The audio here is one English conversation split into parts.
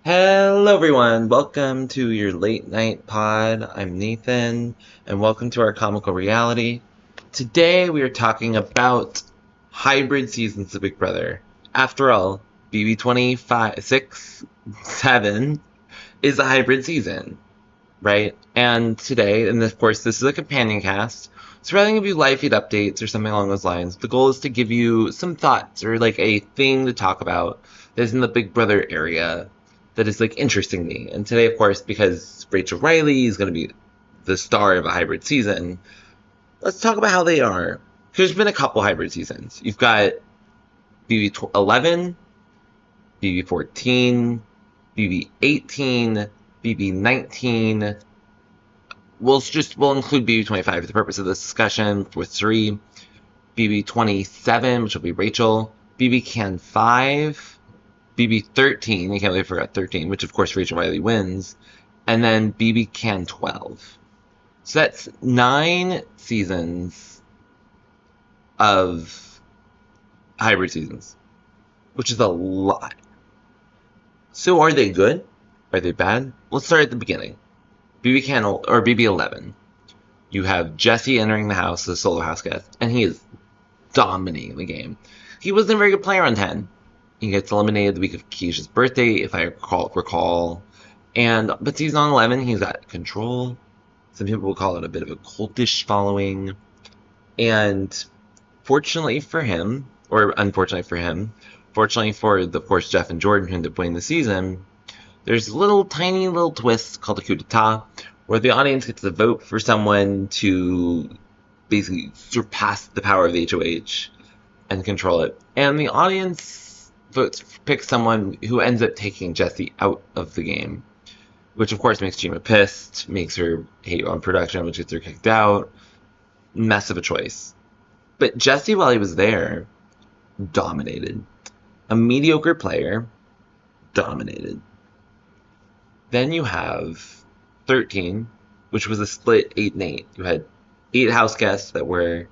Hello, everyone. Welcome to your late night pod. I'm Nathan, and welcome to our comical reality. Today, we are talking about hybrid seasons of Big Brother. After all, BB27 is a hybrid season, right? And today, and of course, this is a companion cast, so rather than give you live feed updates or something along those lines, the goal is to give you some thoughts or like a thing to talk about that's in the Big Brother area that is like interesting me. And today, of course, because Rachel Riley is going to be the star of a hybrid season, let's talk about how they are. There's been a couple hybrid seasons. You've got BB11, BB14, BB18, BB19. We'll include BB25 for the purpose of this discussion with 3, BB27, which will be Rachel, BB Can 5, BB13, I can't believe I forgot 13, which of course Rachel Riley wins, and then BB Can 12. So that's 9 seasons of hybrid seasons, which is a lot. So are they good? Are they bad? Let's start at the beginning. BB Can or BB11. You have Jesse entering the house as a solo house guest, and he is dominating the game. He wasn't a very good player on 10. He gets eliminated the week of Keisha's birthday, if I recall. But season on 11, he's got control. Some people will call it a bit of a cultish following. And fortunately for him, or unfortunately for him, fortunately for, of course, Jeff and Jordan who ended up winning the season, there's a tiny little twist called a coup d'etat, where the audience gets to vote for someone to basically surpass the power of the HOH and control it. And the audience picks someone who ends up taking Jessie out of the game, which of course makes Chima pissed, makes her hate on production, which gets her kicked out. Mess of a choice. But Jessie, while he was there, dominated. A mediocre player, dominated. Then you have 13, which was a split 8 and 8. You had 8 house guests that were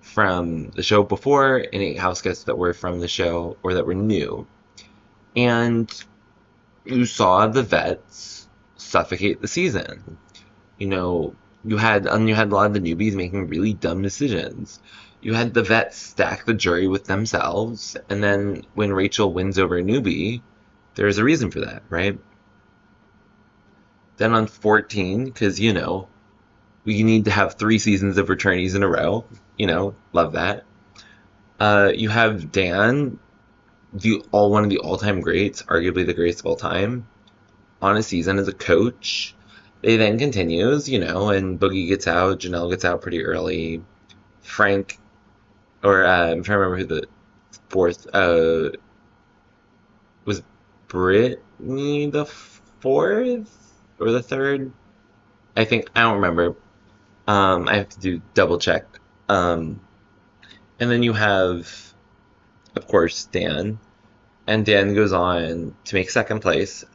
from the show before and 8 house guests that were from the show or that were new. And you saw the vets suffocate the season. You had a lot of the newbies making really dumb decisions. You had the vets stack the jury with themselves, and then when Rachel wins over a newbie, there's a reason for that, right? Then on 14, because, we need to have 3 seasons of returnees in a row. Love that. You have Dan, one of the all-time greats, arguably the greatest of all time, on a season as a coach. It then continues, and Boogie gets out, Janelle gets out pretty early. Frank, I'm trying to remember who the 4th, was Brittany the 4th? Or the 3rd? I don't remember. I have to do double check. And then you have, of course, Dan. And Dan goes on to make 2nd place,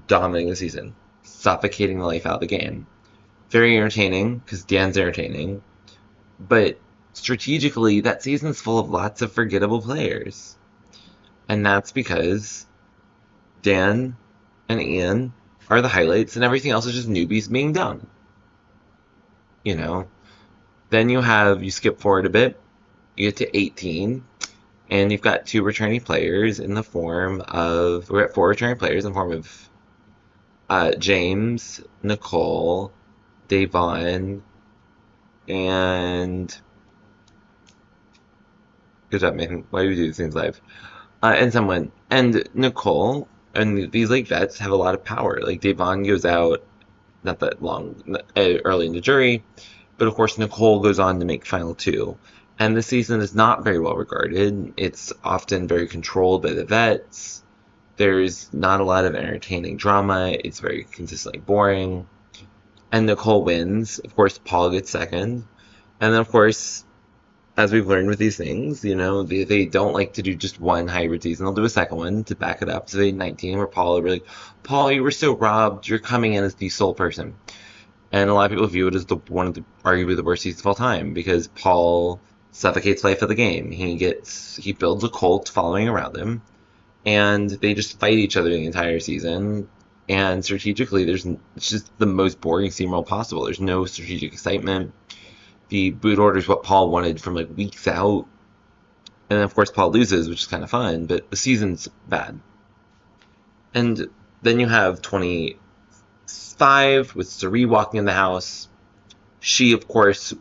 dominating the season, suffocating the life out of the game. Very entertaining, because Dan's entertaining. But strategically, that season's full of lots of forgettable players. And that's because Dan and Ian are the highlights, and everything else is just newbies being dumb. Then you skip forward a bit, you get to 18, and you've got 2 returning players in the form of, we're at 4 returning players in the form of James, Nicole, Davon, and good job, man. Why do we do these things live? And Nicole. And these vets have a lot of power. Davon goes out not that long early in the jury, but of course Nicole goes on to make final 2. And the season is not very well regarded. It's often very controlled by the vets. There's not a lot of entertaining drama. It's very consistently boring. And Nicole wins. Of course, Paul gets 2nd. And then of course, as we've learned with these things, they don't like to do just one hybrid season. They'll do a 2nd one to back it up. So they 19, where Paul really, Paul, you were so robbed. You're coming in as the sole person. And a lot of people view it as one of the arguably the worst seasons of all time, because Paul suffocates life of the game. He builds a cult following around him, and they just fight each other the entire season. And strategically, it's just the most boring steamroll possible. There's no strategic excitement. The boot order is what Paul wanted from like weeks out. And then, of course, Paul loses, which is kind of fun, but the season's bad. And then you have 25 with Sari walking in the house. She, of course,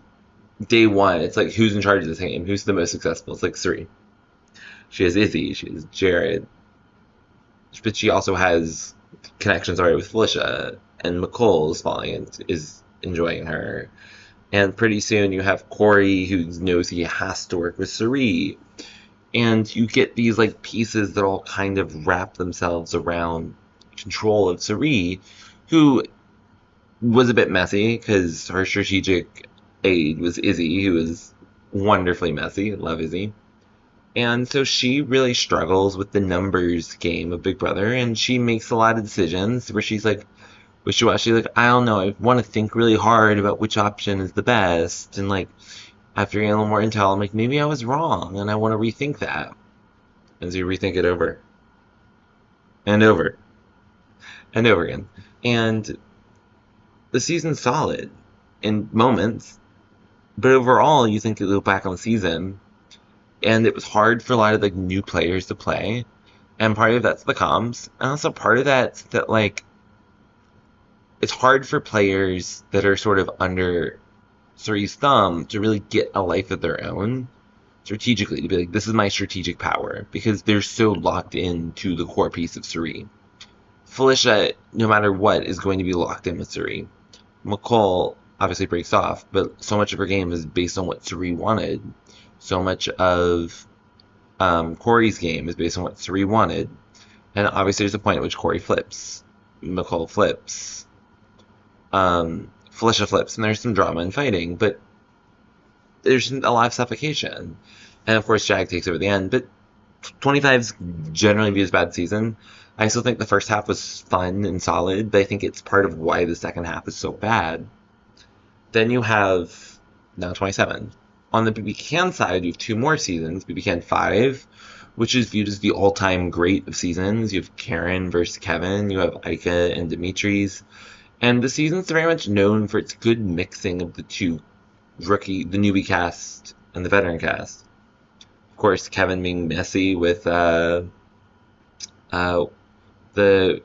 day one, it's like who's in charge of this game? Who's the most successful? It's like Sari. She has Izzy, she has Jared, but she also has connections already with Felicia, and McCall is falling and is enjoying her. And pretty soon you have Corey, who knows he has to work with Sari. And you get these like pieces that all kind of wrap themselves around control of Sari, who was a bit messy because her strategic aide was Izzy, who was wonderfully messy. Love Izzy. And so she really struggles with the numbers game of Big Brother, and she makes a lot of decisions where she's like, wishy-washy, like, I don't know, I want to think really hard about which option is the best, and like, after getting a little more intel, I'm like, maybe I was wrong, and I want to rethink that. And so you rethink it over, and over, and over again. And the season's solid in moments, but overall, you think you look back on the season, and it was hard for a lot of like new players to play, and part of that's the comms, and also part of that's that like it's hard for players that are sort of under Suri's thumb to really get a life of their own strategically, to be like, this is my strategic power, because they're so locked into the core piece of Suri. Felicia, no matter what, is going to be locked in with Suri. McCall obviously breaks off, but so much of her game is based on what Suri wanted. So much of Corey's game is based on what Suri wanted. And obviously there's a point at which Corey flips. McCall flips. Felicia flips. And there's some drama and fighting. But there's a lot of suffocation. And of course Jag takes over the end. But 25's generally viewed as a bad season. I still think the first half was fun and solid. But I think it's part of why the second half is so bad. Then you have now 27. On the BB Can side, you have two more seasons. BB Can 5, which is viewed as the all-time great of seasons. You have Karen versus Kevin. You have Ica and Dimitri's. And the season's very much known for its good mixing of the two the newbie cast and the veteran cast. Of course, Kevin being messy with the Quebecois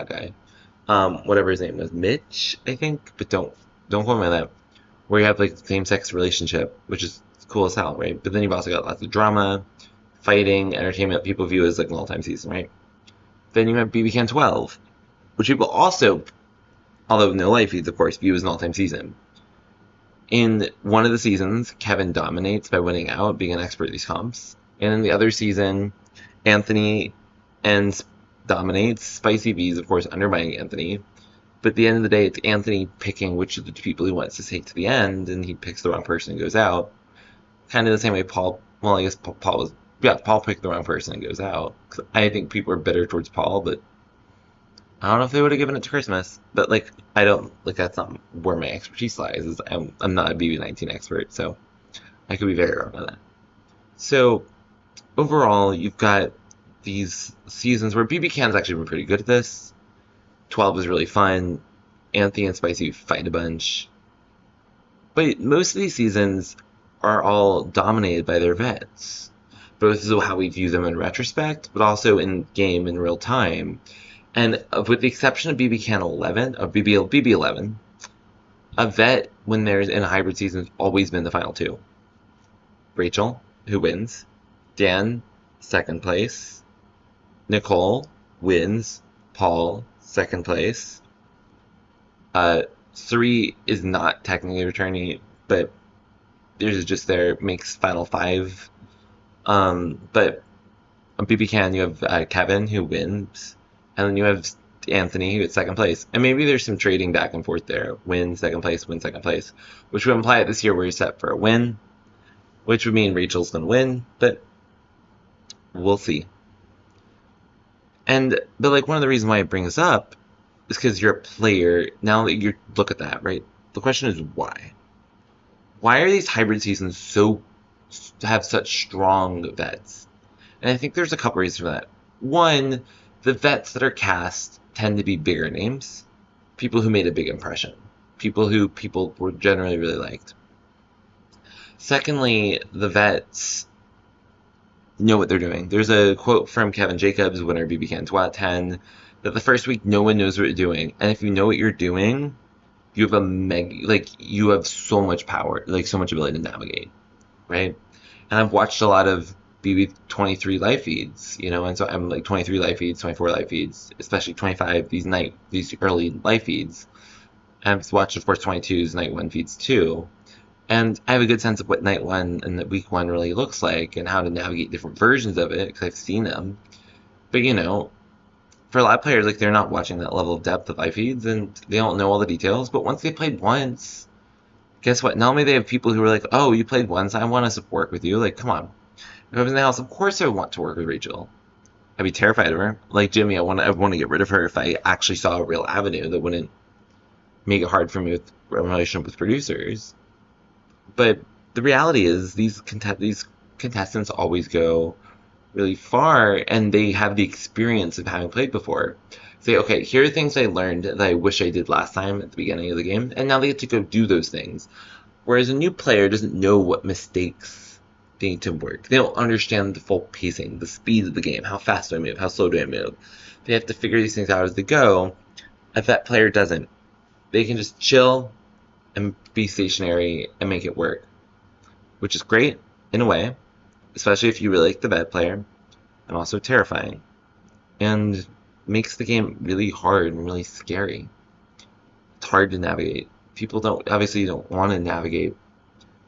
guy. Whatever his name was, Mitch, I think, but don't quote me on that. Where you have like same-sex relationship, which is cool as hell, right? But then you've also got lots of drama, fighting, entertainment people view as like an all-time season, right? Then you have BB Can 12, which people also, although no life feeds, of course, view as an all-time season. In one of the seasons, Kevin dominates by winning out, being an expert at these comps. And in the other season, Anthony dominates. Spicy V is, of course, undermining Anthony. But at the end of the day, it's Anthony picking which of the two people he wants to take to the end, and he picks the wrong person and goes out. Kind of the same way Paul picked the wrong person and goes out. I think people are bitter towards Paul, but I don't know if they would have given it to Christmas. But, like, I don't, like, that's not where my expertise lies. I'm not a BB19 expert, so I could be very wrong on that. So, overall, you've got these seasons where BB Can's actually been pretty good at this. 12 was really fun. Anthony and Spicy fight a bunch. But most of these seasons are all dominated by their vets. Both how we view them in retrospect, but also in game in real time. And with the exception of BB Can 11, of BB11, a vet, when there's in a hybrid season, has always been the final two. Rachel, who wins. Dan, second place. Nicole wins. Paul, second place. Suri is not technically returning, but there's just makes final 5. But on BB Can, you have Kevin, who wins, and then you have Anthony, who gets second place. And maybe there's some trading back and forth there. Win, second place, which would imply this year we're set for a win, which would mean Rachel's going to win, but we'll see. But like, one of the reasons why I bring this up is because you're a player. Now that you look at that, right? The question is why? Why are these hybrid seasons have such strong vets? And I think there's a couple reasons for that. One, the vets that are cast tend to be bigger names, people who made a big impression, people who people were generally really liked. Secondly, the vets know what they're doing. There's a quote from Kevin Jacobs, winner of BB Can 10, that the first week no one knows what you're doing, and if you know what you're doing, you have you have so much power, like so much ability to navigate, right? And I've watched a lot of BB23 live feeds, and so I'm like 23 live feeds, 24 live feeds, especially 25 these early live feeds. And I've watched, of course, 22's night one feeds too. And I have a good sense of what night one and the week one really looks like and how to navigate different versions of it because I've seen them. But for a lot of players, like they're not watching that level of depth of live feeds and they don't know all the details. But once they played once, guess what? Not only they have people who are like, "Oh, you played once, I want to work with you." Like, come on. If I was in the house, of course I would want to work with Rachel. I'd be terrified of her. Like Jimmy, I want to get rid of her if I actually saw a real avenue that wouldn't make it hard for me with a relationship with producers. But the reality is these contestants always go really far, and they have the experience of having played before. Say, okay, here are things I learned that I wish I did last time at the beginning of the game, and now they get to go do those things. Whereas a new player doesn't know what mistakes they need to work. They don't understand the full pacing, the speed of the game, how fast do I move, how slow do I move. They have to figure these things out as they go. If that player doesn't, they can just chill and be stationary and make it work, which is great in a way, especially if you really like the vet player, and also terrifying, and makes the game really hard and really scary. It's hard to navigate. People don't want to navigate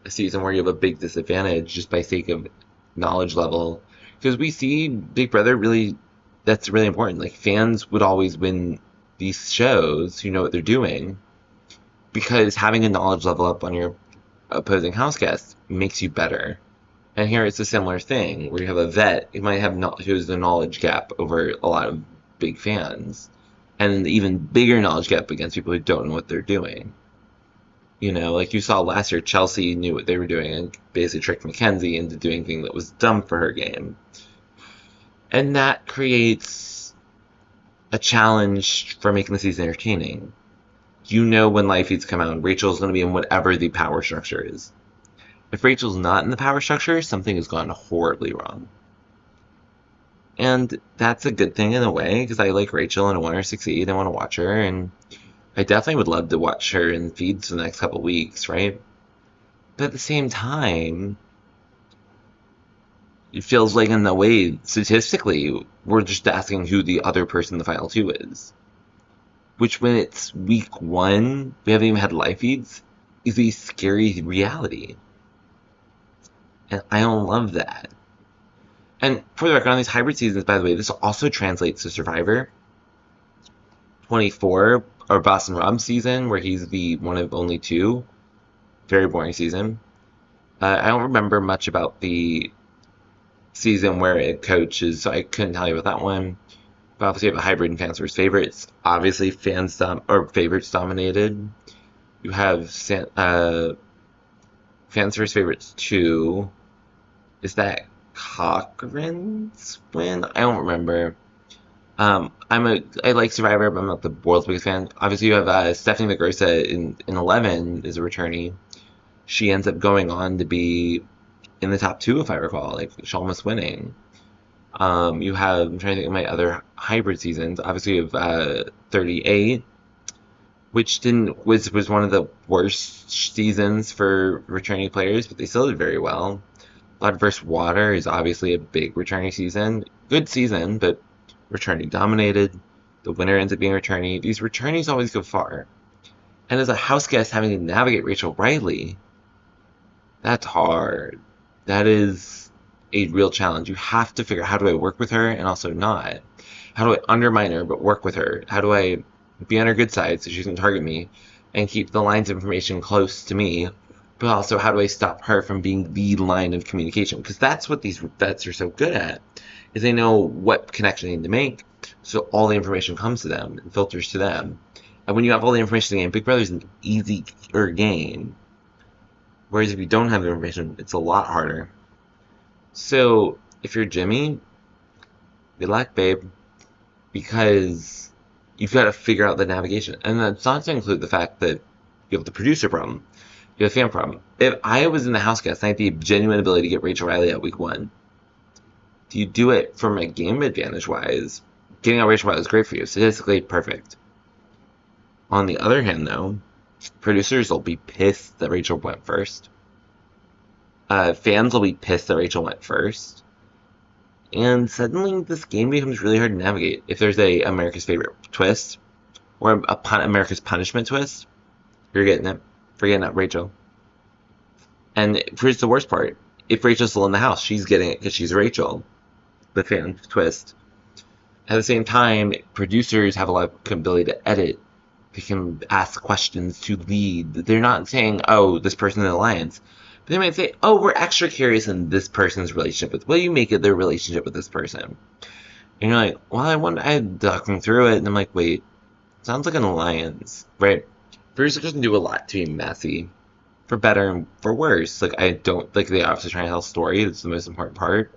a season where you have a big disadvantage just by sake of knowledge level, because we see Big Brother really. That's really important. Like fans would always win these shows who know what they're doing because having a knowledge level up on your opposing house guest makes you better. And here it's a similar thing where you have a vet who might have who has the knowledge gap over a lot of big fans, and an even bigger knowledge gap against people who don't know what they're doing. Like you saw last year, Chelsea knew what they were doing and basically tricked Mackenzie into doing things that was dumb for her game. And that creates a challenge for making the season entertaining. When live feeds come out, Rachel's going to be in whatever the power structure is. If Rachel's not in the power structure, something has gone horribly wrong. And that's a good thing in a way, because I like Rachel and I want her to succeed. I want to watch her, and I definitely would love to watch her in feeds for the next couple weeks, right? But at the same time, it feels like in a way, statistically, we're just asking who the other person in the final two is. Which, when it's week one, we haven't even had live feeds, is a scary reality. And I don't love that. And for the record, on these hybrid seasons, by the way, this also translates to Survivor 24, or Boston Rob's season, where he's the one of only two. Very boring season. I don't remember much about the season where it coaches, so I couldn't tell you about that one. But obviously, you have a hybrid and fans versus favorites. Obviously, favorites dominated. You have fans versus favorites 2. Is that Cochran's win? I don't remember. I like Survivor, but I'm not the world's biggest fan. Obviously, you have Stephanie McGursa in 11 is a returnee. She ends up going on to be in the top 2, if I recall, like almost winning. I'm trying to think of my other hybrid seasons. Obviously, you have 38, which was one of the worst seasons for returning players, but they still did very well. Blood vs. Water is obviously a big returning season. Good season, but returning dominated. The winner ends up being returning. These returnees always go far. And as a house guest having to navigate Rachel Riley, that's hard. That is a real challenge. You have to figure out, how do I work with her and also not? How do I undermine her but work with her? How do I be on her good side so she doesn't target me and keep the lines of information close to me? But also, how do I stop her from being the line of communication? Because that's what these vets are so good at, is they know what connection they need to make, so all the information comes to them and filters to them. And when you have all the information in the game, Big Brother's an easier game. Whereas if you don't have the information, it's a lot harder. So if you're Jimmy, Good luck, babe. Because you've got to figure out the navigation. And that's not to include the fact that you have the producer problem. You have a fan problem. If I was in the house guest and I had the genuine ability to get Rachel Riley at week 1, do you do it from a game advantage wise? Getting out Rachel Riley is great for you. Statistically perfect. On the other hand, though, producers will be pissed that Rachel went first. Fans will be pissed that Rachel went first. And suddenly this game becomes really hard to navigate. If there's a America's Favorite twist, or America's Punishment twist, you're getting it. Forgetting that Rachel. And here's the worst part. If Rachel's still in the house, she's getting it because she's Rachel. The fan twist. At the same time, producers have a lot of ability to edit. They can ask questions to lead. They're not saying, oh, this person's in the alliance. But they might say, oh, we're extra curious in this person's relationship with, what do you make of their relationship with this person? And you're like, well, I'm looking through it, and I'm like, wait, sounds like an alliance, right? Producers can do a lot to be messy, for better and for worse. Like, I don't, like, they obviously trying to tell a story, that's the most important part.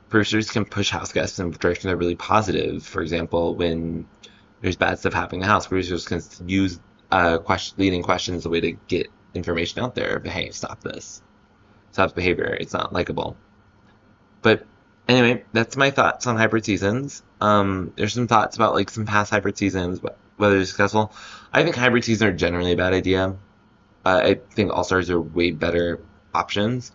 Producers can push house guests in directions that are really positive. For example, when there's bad stuff happening in the house, producers can use leading questions as a way to get information out there. Hey, stop this. Stop the behavior. It's not likable. But anyway, that's my thoughts on hybrid seasons. There's some thoughts about like some past hybrid seasons, whether they're successful. I think hybrid seasons are generally a bad idea. I think All-Stars are way better options.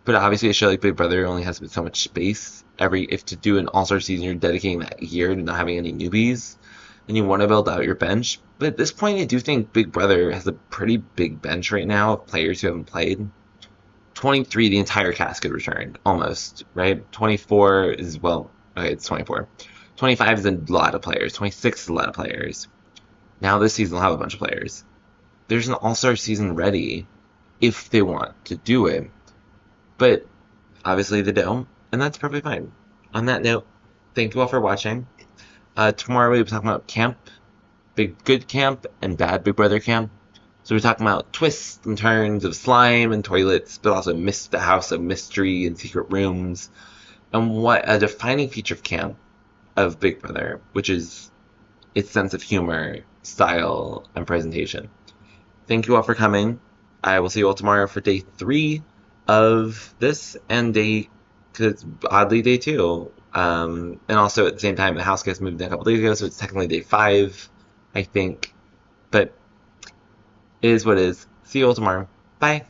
But obviously a show like Big Brother only has so much space. If to do an All-Star season, you're dedicating that year to not having any newbies, and you want to build out your bench. But at this point, I do think Big Brother has a pretty big bench right now of players who haven't played. 23, the entire cast could return, almost, right? 24 is, well, okay, it's 24. 25 is a lot of players. 26 is a lot of players. Now this season will have a bunch of players. There's an All-Star season ready if they want to do it. But obviously they don't, and that's perfectly fine. On that note, thank you all for watching. Tomorrow we'll be talking about camp, good camp, and bad Big Brother camp. So we're talking about twists and turns of slime and toilets, but also the house of mystery and secret rooms, and what a defining feature of camp of Big Brother, which is its sense of humor, style, and presentation. Thank you all for coming. I will see you all tomorrow for day 3 of this, and because oddly day 2. And also at the same time, the house guest moved in a couple days ago, so it's technically day 5, I think. But it is what it is. See you all tomorrow. Bye.